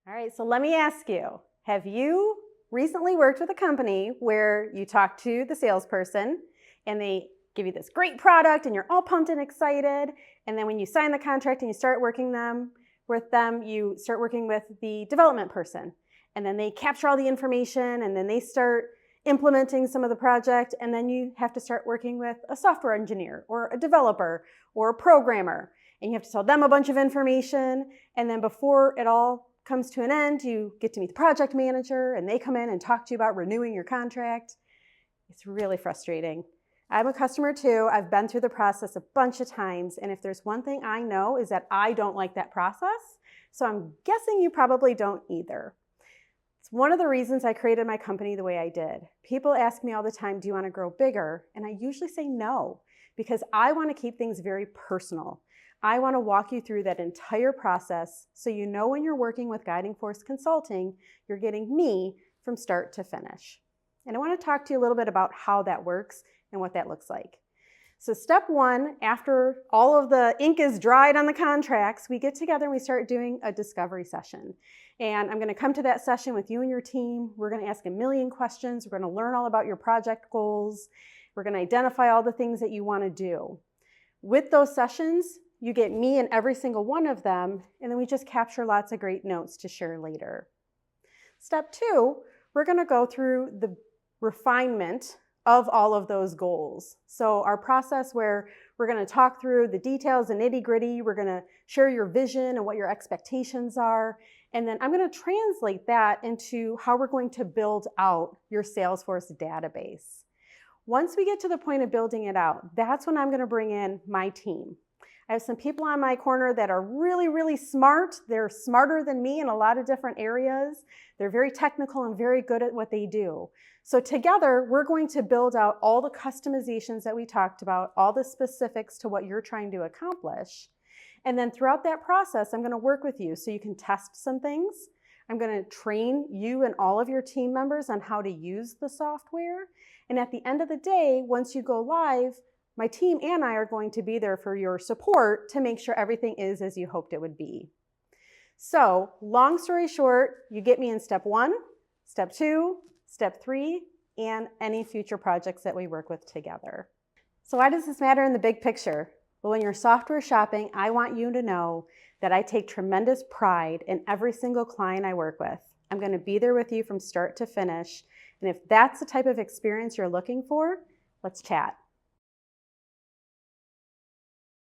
All right, so let me ask you, have you recently worked with a company where you talk to the salesperson and they give you this great product and you're all pumped and excited, and then when you sign the contract and you start working with them, you start working with the development person, and then they capture all the information and then they start implementing some of the project, and then you have to start working with a software engineer or a developer or a programmer, and you have to tell them a bunch of information, and then before it all comes to an end, you get to meet the project manager and they come in and talk to you about renewing your contract. It's really frustrating. I'm a customer too. I've been through the process a bunch of times, and if there's one thing I know is that I don't like that process, so I'm guessing you probably don't either. It's one of the reasons I created my company the way I did. People ask me all the time, do you want to grow bigger? And I usually say no, because I want to keep things very personal. I want to walk you through that entire process so you know when you're working with Guiding Force Consulting, you're getting me from start to finish. And I want to talk to you a little bit about how that works and what that looks like. So step one, after all of the ink is dried on the contracts, we get together and we start doing a discovery session. And I'm going to come to that session with you and your team. We're going to ask a million questions. We're going to learn all about your project goals. We're going to identify all the things that you want to do. With those sessions, you get me in every single one of them, and then we just capture lots of great notes to share later. Step two, we're going to go through the refinement of all of those goals. So our process where we're going to talk through the details and nitty-gritty, we're going to share your vision and what your expectations are, and then I'm going to translate that into how we're going to build out your Salesforce database. Once we get to the point of building it out, that's when I'm going to bring in my team. I have some people on my corner that are really, really smart. They're smarter than me in a lot of different areas. They're very technical and very good at what they do. So together, we're going to build out all the customizations that we talked about, all the specifics to what you're trying to accomplish. And then throughout that process, I'm going to work with you so you can test some things. I'm going to train you and all of your team members on how to use the software. And at the end of the day, once you go live, my team and I are going to be there for your support to make sure everything is as you hoped it would be. So, long story short, you get me in step one, step two, step three, and any future projects that we work with together. So why does this matter in the big picture? Well, when you're software shopping, I want you to know that I take tremendous pride in every single client I work with. I'm going to be there with you from start to finish. And if that's the type of experience you're looking for, let's chat.